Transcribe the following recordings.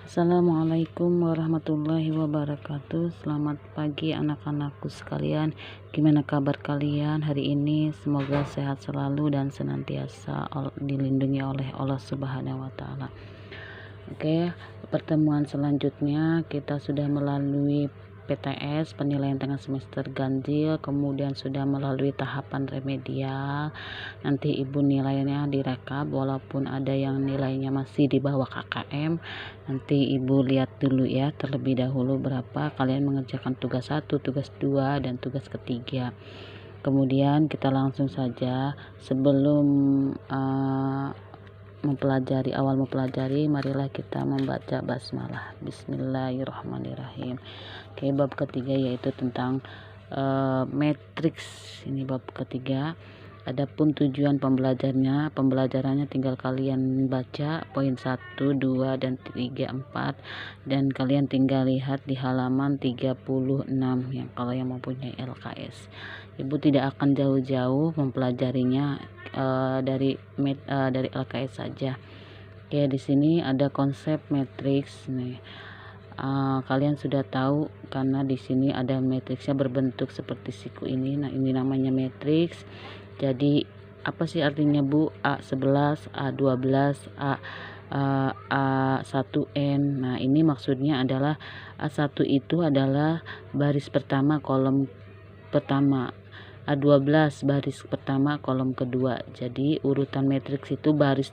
Assalamualaikum warahmatullahi wabarakatuh. Selamat pagi anak-anakku sekalian. Gimana kabar kalian hari ini? Semoga sehat selalu dan senantiasa dilindungi oleh Allah Subhanahu wa taala. Oke, pertemuan selanjutnya kita sudah melalui PTS, penilaian tengah semester ganjil, kemudian sudah melalui tahapan remedial. Nanti ibu nilainya direkap, walaupun ada yang nilainya masih di bawah KKM. Nanti ibu lihat dulu ya, terlebih dahulu berapa kalian mengerjakan tugas 1, tugas 2, dan tugas ketiga. Kemudian kita langsung saja, sebelum mempelajari, marilah kita membaca basmalah. Bismillahirrahmanirrahim. Oke, bab ketiga yaitu tentang matriks. Ini bab ketiga. Adapun tujuan pembelajarannya tinggal kalian baca poin 1, 2, dan 3, 4, dan kalian tinggal lihat di halaman 36 yang kalau yang mempunyai LKS. Ibu tidak akan jauh-jauh mempelajarinya dari LKS saja. Oke, di sini ada konsep matriks nih. Kalian sudah tahu karena di sini ada matriksnya berbentuk seperti siku ini. Nah, ini namanya matriks. Jadi apa sih artinya Bu? A11, A12, A1N. Nah, ini maksudnya adalah A1 itu adalah baris pertama kolom pertama, A12 baris pertama kolom kedua. Jadi urutan matriks itu baris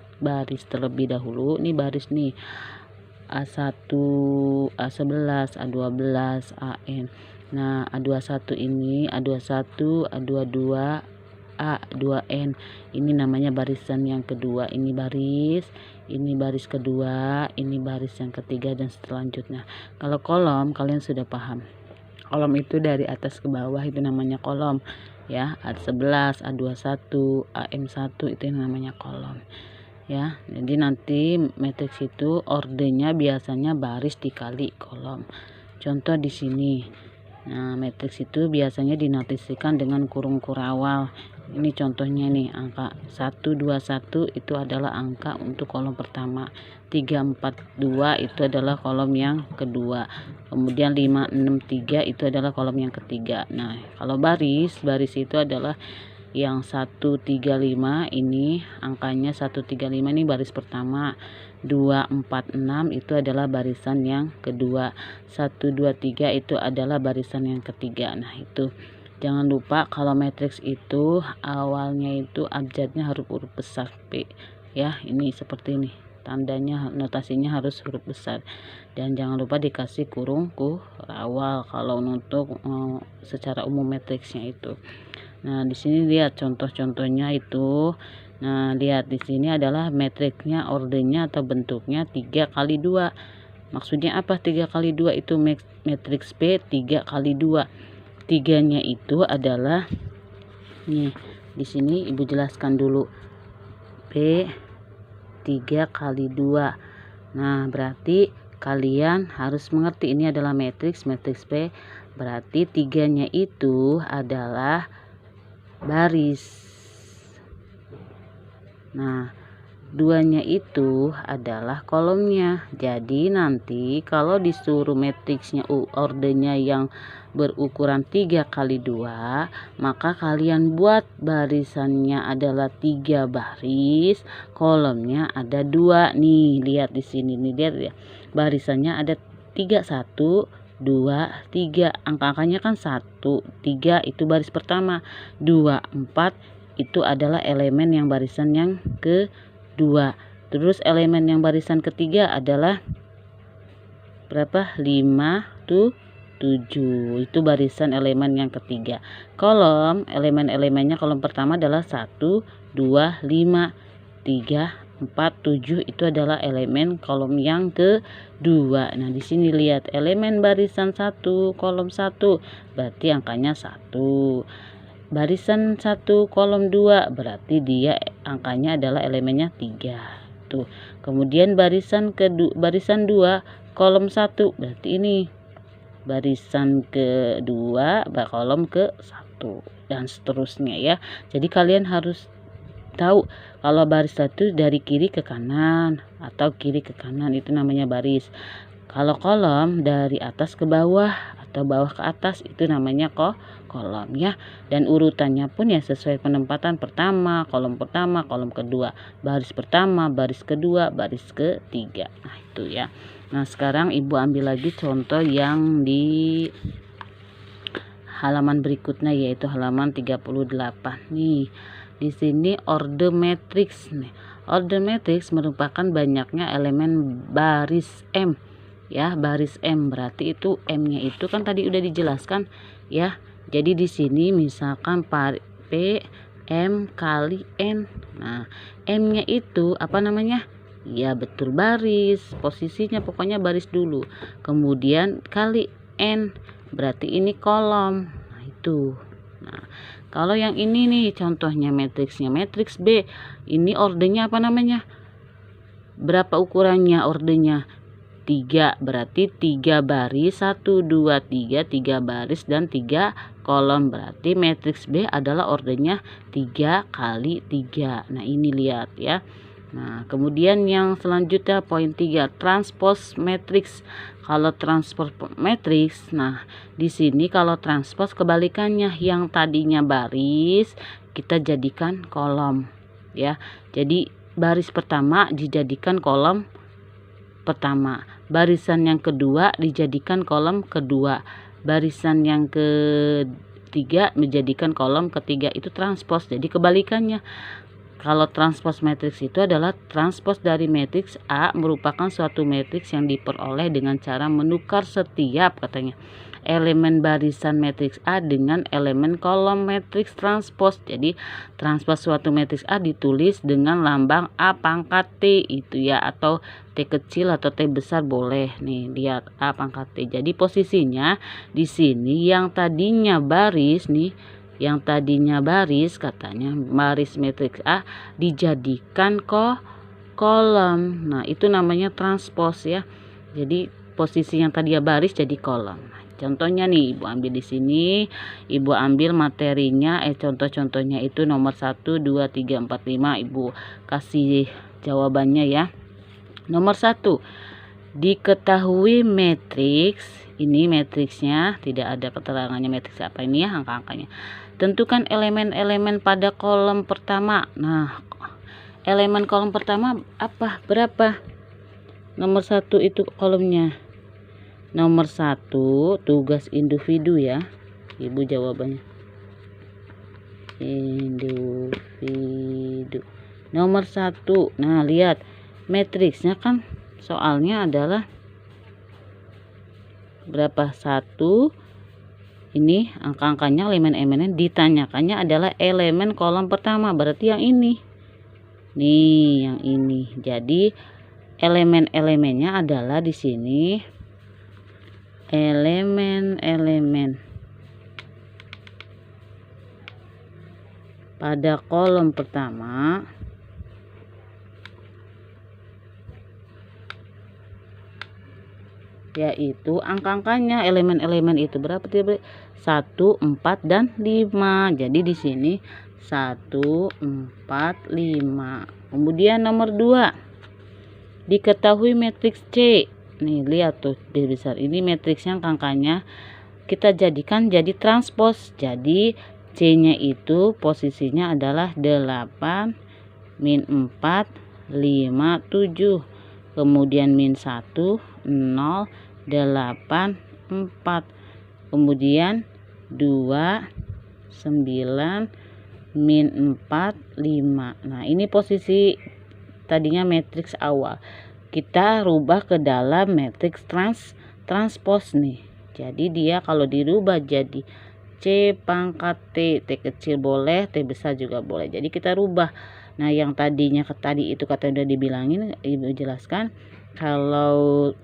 terlebih dahulu. Ini baris nih, A1, A11, A12, AN. Nah, A21 ini, A21, A22, A2N. Ini namanya barisan yang kedua. Ini baris kedua, ini baris yang ketiga, dan selanjutnya. Kalau kolom kalian sudah paham. Kolom itu dari atas ke bawah itu namanya kolom ya. A11, A21, AM1 itu yang namanya kolom ya. Jadi nanti matriks itu ordernya biasanya baris dikali kolom. Contoh di sini. Nah, matriks itu biasanya dinotasikan dengan kurung kurawal. Ini contohnya nih, angka 121 itu adalah angka untuk kolom pertama, 342 itu adalah kolom yang kedua, kemudian 563 itu adalah kolom yang ketiga. Nah, kalau baris itu adalah yang 135, ini angkanya 135, ini baris pertama. 246 itu adalah barisan yang kedua, 123 itu adalah barisan yang ketiga. Nah, itu jangan lupa kalau matriks itu awalnya itu abjadnya huruf besar P ya. Ini seperti ini tandanya, notasinya harus huruf besar, dan jangan lupa dikasih kurung kurawal kalau untuk secara umum matriksnya itu. Nah, di sini lihat contoh-contohnya itu. Nah, lihat di sini adalah matriksnya, ordernya atau bentuknya 3 kali 2. Maksudnya apa 3 kali 2 itu? Matriks P 3 kali 2. 3-nya itu adalah nih, di sini Ibu jelaskan dulu. P 3 kali 2. Nah, berarti kalian harus mengerti ini adalah matriks P, berarti 3-nya itu adalah baris. Nah, 2-nya itu adalah kolomnya. Jadi nanti kalau disuruh matriksnya ordernya yang berukuran 3 kali 2, maka kalian buat barisannya adalah 3 baris, kolomnya ada 2 nih. Lihat di sini nih, lihat ya. Barisannya ada 3, 1, 2, 3. Angka-angkanya kan 1, 3 itu baris pertama, 2, 4 itu adalah elemen yang barisan yang kedua. Terus elemen yang barisan ketiga adalah berapa? 5, 7. Itu barisan elemen yang ketiga. Kolom, elemen-elemennya kolom pertama adalah 1, 2, 5, 3, 4, 7 itu adalah elemen kolom yang kedua. Nah, di sini lihat elemen barisan 1 kolom 1 berarti angkanya 1. Barisan 1 kolom 2 berarti dia angkanya adalah elemennya 3. Tuh. Kemudian barisan 2 kolom 1 berarti ini barisan kedua kolom ke 1, dan seterusnya ya. Jadi kalian harus tahu kalau baris satu dari kiri ke kanan atau kiri ke kanan, itu namanya baris. Kalau kolom dari atas ke bawah atau bawah ke atas, itu namanya kolom ya. Dan urutannya pun ya sesuai penempatan, pertama, kolom kedua, baris pertama, baris kedua, baris ketiga. Nah, itu ya. Nah, sekarang Ibu ambil lagi contoh yang di halaman berikutnya, yaitu halaman 38. Nih, di sini order matrix nih. Order matrix merupakan banyaknya elemen baris M. Ya, baris M berarti itu M-nya itu kan tadi udah dijelaskan ya. Jadi di sini misalkan P M kali N. Nah, M-nya itu apa namanya? Ya, betul, baris. Posisinya pokoknya baris dulu. Kemudian kali N, berarti ini kolom. Nah, itu. Nah, kalau yang ini nih contohnya matriksnya, matriks B. Ini ordernya apa namanya? Berapa ukurannya ordernya? 3, berarti 3 baris, 1 2 3 baris dan 3 kolom, berarti matriks B adalah ordernya 3 kali 3. Nah, ini lihat ya. Nah, kemudian yang selanjutnya poin 3, transpose matrix. Kalau transpose matrix, nah di sini kalau transpose kebalikannya, yang tadinya baris kita jadikan kolom ya. Jadi baris pertama dijadikan kolom pertama, barisan yang kedua dijadikan kolom kedua, barisan yang ketiga menjadikan kolom ketiga. Itu transpose. Jadi kebalikannya. Kalau transpose matriks itu adalah transpose dari matriks A merupakan suatu matriks yang diperoleh dengan cara menukar setiap katanya elemen barisan matriks A dengan elemen kolom matriks transpose. Jadi transpose suatu matriks A ditulis dengan lambang A pangkat T itu ya, atau T kecil atau T besar boleh. Nih, lihat A pangkat T. Jadi posisinya di sini yang tadinya baris nih, yang tadinya baris katanya baris matriks A dijadikan kolom. Nah, itu namanya transpose ya. Jadi posisi yang tadinya baris jadi kolom. Nah, contohnya nih Ibu ambil di sini, Ibu ambil materinya, contoh-contohnya itu nomor 1 2 3 4 5. Ibu kasih jawabannya ya. Nomor 1, diketahui matriks, ini matriksnya tidak ada keterangannya matriks apa ini ya, angka-angkanya. Tentukan elemen-elemen pada kolom pertama. Nah, elemen kolom pertama apa? Berapa? Nomor 1 itu kolomnya. Nomor 1 tugas individu ya. Ibu jawabannya. Individu. Nomor 1. Nah, lihat matriksnya kan soalnya adalah berapa? 1. Ini angka-angkanya elemen-elemennya, ditanyakannya adalah elemen kolom pertama, berarti yang ini. Nih, yang ini. Jadi elemen-elemennya adalah di sini elemen-elemen pada kolom pertama yaitu angka-angkanya elemen-elemen itu berapa? 1, 4 dan 5. Jadi di sini 1 4 5. Kemudian nomor 2, diketahui matriks C. Nih, lihat tuh di besar ini matriksnya, angka-angkanya kita jadikan jadi transpose. Jadi C-nya itu posisinya adalah 8 min 4 5 7. Kemudian min 1 0 8 4. Kemudian 2 9 min 4 5. Nah, ini posisi tadinya matriks awal. Kita rubah ke dalam matriks transpose nih. Jadi dia kalau dirubah jadi C pangkat T, T kecil boleh, T besar juga boleh. Jadi kita rubah. Nah, yang tadinya tadi itu kata udah dibilangin, Ibu jelaskan kalau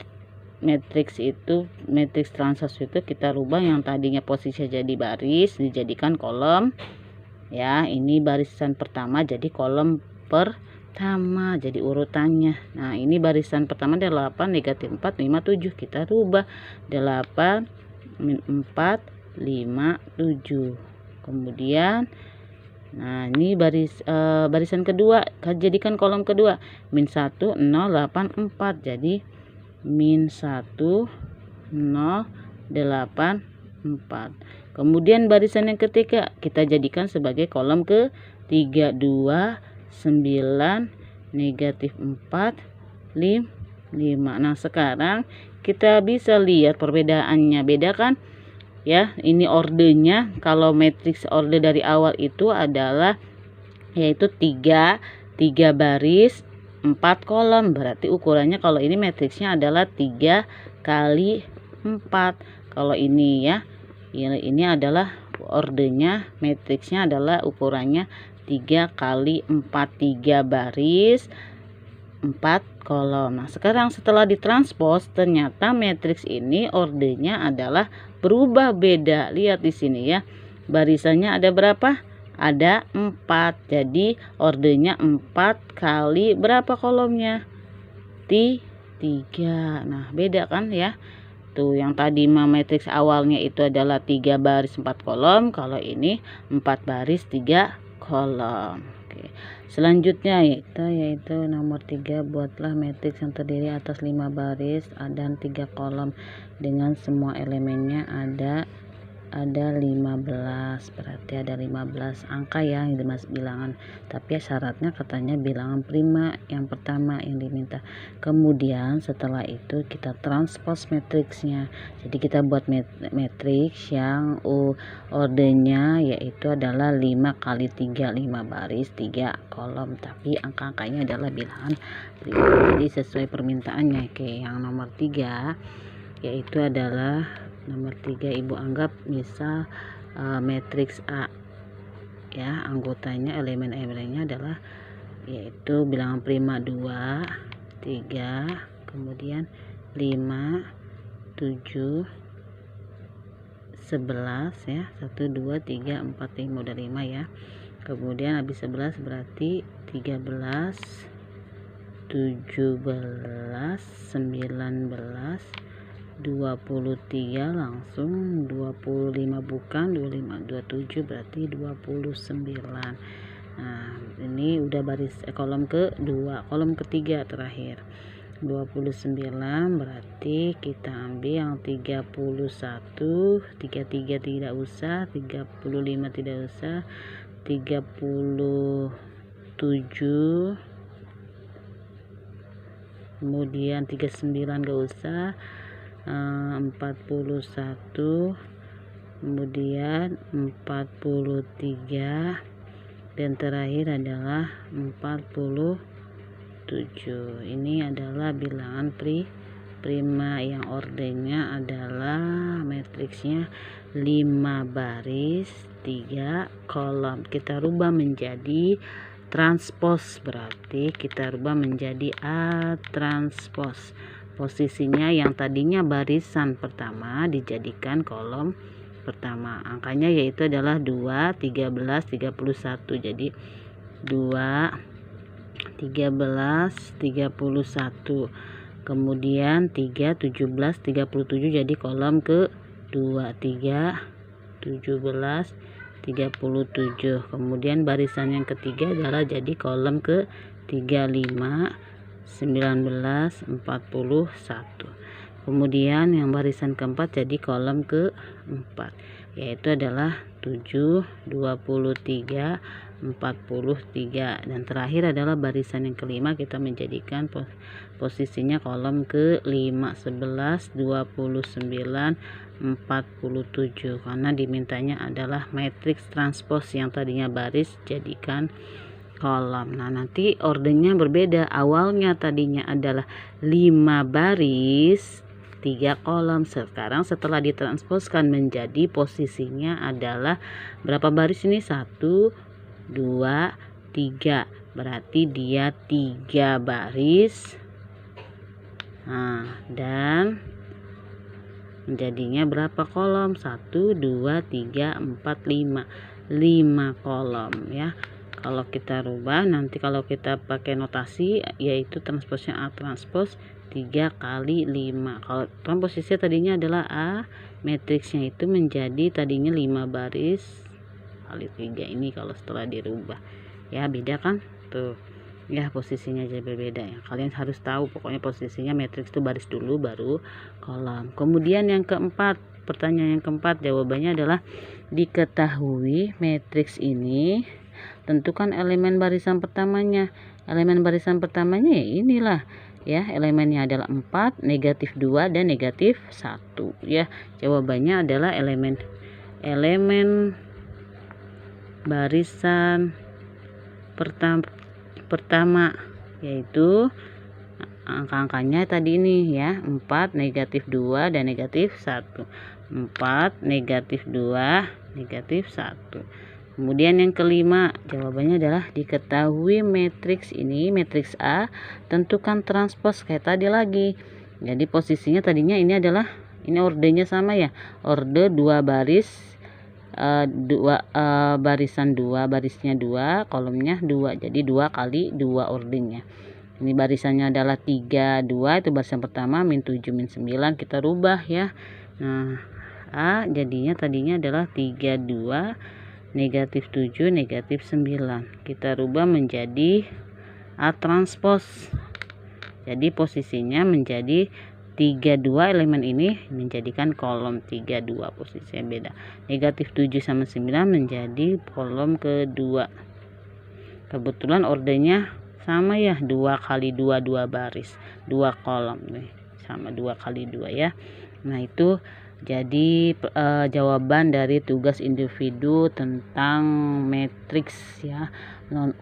matriks itu, matriks transpose itu kita rubah yang tadinya posisi jadi baris dijadikan kolom ya. Ini barisan pertama jadi kolom pertama, jadi urutannya. Nah, ini barisan pertama ada 8 negatif 4 5 7, kita rubah 8 min 4 5 7. Kemudian Nah, ini barisan kedua, jadikan kolom kedua min 1 0 8 4. Jadi min 1 0 8 4. Kemudian barisan yang ketiga kita jadikan sebagai kolom ketiga 2 9 negatif 4 5. Nah, sekarang kita bisa lihat perbedaannya, beda kan? Ya, ini ordernya. Kalau matriks order dari awal itu adalah yaitu 3 baris 4 kolom, berarti ukurannya kalau ini matriksnya adalah 3 kali 4. Kalau ini ya, ini adalah ordernya, matriksnya adalah ukurannya 3 kali 4, 3 baris 4 kolom. Nah, sekarang setelah ditranspos ternyata matriks ini ordernya adalah berubah, beda. Lihat di sini ya. Barisannya ada berapa? Ada 4. Jadi ordernya 4 kali berapa kolomnya? 3. Nah, beda kan ya? Tuh, yang tadi matriks awalnya itu adalah 3 baris 4 kolom, kalau ini 4 baris 3 kolom. Oke. Selanjutnya yaitu nomor 3, buatlah matriks yang terdiri atas 5 baris dan 3 kolom dengan semua elemennya ada 15. Berarti ada 15 angka ya yang dimasuk bilangan, tapi syaratnya katanya bilangan prima yang pertama yang diminta. Kemudian setelah itu kita transpose matriksnya, jadi kita buat matriks yang ordernya yaitu adalah 5 kali 3, 5 baris 3 kolom, tapi angka-angkanya adalah bilangan prima, jadi sesuai permintaannya. Oke, yang nomor 3 yaitu adalah nomor 3 ibu anggap misal matriks A ya, anggotanya elemen-elemennya adalah yaitu bilangan prima 2 3, kemudian 5 7 11 ya, 1 2 3 4 5 udah 5 ya. Kemudian habis 11 berarti 13 17 19 23, langsung 25 bukan 25 27 berarti 29. Nah, ini udah baris kolom kedua, kolom ketiga terakhir 29, berarti kita ambil yang 31, 33 tidak usah, 35 tidak usah, 37, kemudian 39 gak usah, 41, kemudian 43, dan terakhir adalah 47. Ini adalah bilangan prima yang ordernya adalah matriksnya 5 baris 3 kolom. Kita rubah menjadi transpose, berarti kita rubah menjadi A transpose. Posisinya yang tadinya barisan pertama dijadikan kolom pertama, angkanya yaitu adalah 2 13 31. Jadi 2 13 31, kemudian 3 17 37, jadi kolom ke 2 3 17 37. Kemudian barisan yang ketiga adalah jadi kolom ke 35 19 41. Kemudian yang barisan keempat jadi kolom ke-4, yaitu adalah 7 23 43, dan terakhir adalah barisan yang kelima kita menjadikan posisinya kolom ke-5 11 29 47, karena dimintanya adalah matriks transpose yang tadinya baris jadikan kolom. Nah, nanti ordernya berbeda. Awalnya tadinya adalah 5 baris 3 kolom. Sekarang setelah ditransposkan menjadi posisinya adalah berapa baris ini? 1 2 3. Berarti dia 3 baris. Nah, dan menjadinya berapa kolom? 1 2 3 4 5. 5 kolom ya. Kalau kita rubah nanti, kalau kita pakai notasi yaitu transposnya A transpose 3 kali 5. Kalau posisinya tadinya adalah A, matriksnya itu menjadi tadinya 5 baris kali 3 ini kalau setelah dirubah ya, beda kan tuh ya, posisinya aja berbeda ya. Kalian harus tahu pokoknya posisinya matriks itu baris dulu baru kolom. Kemudian yang keempat, pertanyaan yang keempat jawabannya adalah diketahui matriks ini tentukan elemen barisan pertamanya. Elemen barisan pertamanya ya inilah ya, elemennya adalah 4, negatif 2 dan negatif 1 ya. Jawabannya adalah elemen barisan pertama yaitu angka-angkanya tadi ini ya, 4, negatif 2 dan negatif 1. 4, negatif 2, negatif 1. Kemudian yang kelima, jawabannya adalah diketahui matriks ini, matriks A, tentukan transpos kayak tadi lagi. Jadi posisinya tadinya ini adalah, ini ordernya sama ya, order 2 baris, barisan 2, barisnya 2, kolomnya 2. Jadi 2 kali 2 ordernya. Ini barisannya adalah 3, 2 itu barisan pertama, min 7, min 9 kita rubah ya. Nah, A jadinya tadinya adalah 3, 2, negatif 7, negatif 9 kita rubah menjadi A transpos. Jadi posisinya menjadi 32, elemen ini menjadikan kolom 32, posisinya beda. Negatif 7 sama 9 menjadi kolom kedua. Kebetulan ordernya sama ya, 2 kali 2 2 baris, 2 kolom nih, sama 2 kali 2 ya. Nah itu jadi jawaban dari tugas individu tentang matriks ya,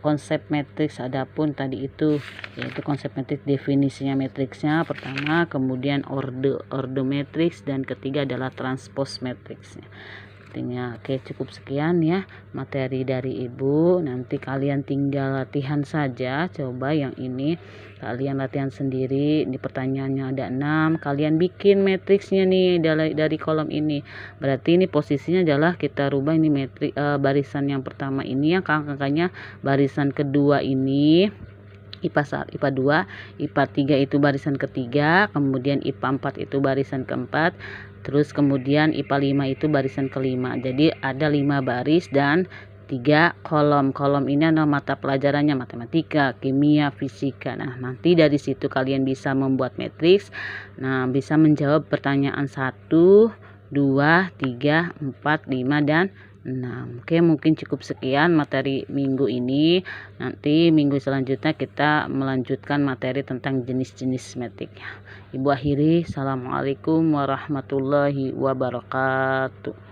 konsep matriks. Adapun tadi itu yaitu konsep matriks, definisinya matriksnya pertama, kemudian order matriks, dan ketiga adalah transpose matriksnya. Artinya oke, cukup sekian ya materi dari Ibu. Nanti kalian tinggal latihan saja, coba yang ini kalian latihan sendiri. Di pertanyaannya ada 6, kalian bikin matriksnya nih dari kolom ini. Berarti ini posisinya adalah kita rubah ini matrik barisan yang pertama ini yang angkanya barisan kedua ini IPA 1, IPA 2, IPA 3 itu barisan ketiga, kemudian IPA 4 itu barisan keempat, terus kemudian IPA 5 itu barisan kelima. Jadi ada 5 baris dan 3 kolom. Kolom ini adalah mata pelajarannya matematika, kimia, fisika. Nah, nanti dari situ kalian bisa membuat matriks. Nah, bisa menjawab pertanyaan 1, 2, 3, 4, 5 dan 6. Oke, mungkin cukup sekian materi minggu ini. Nanti minggu selanjutnya kita melanjutkan materi tentang jenis-jenis matrik. Ibu akhiri, assalamualaikum warahmatullahi wabarakatuh.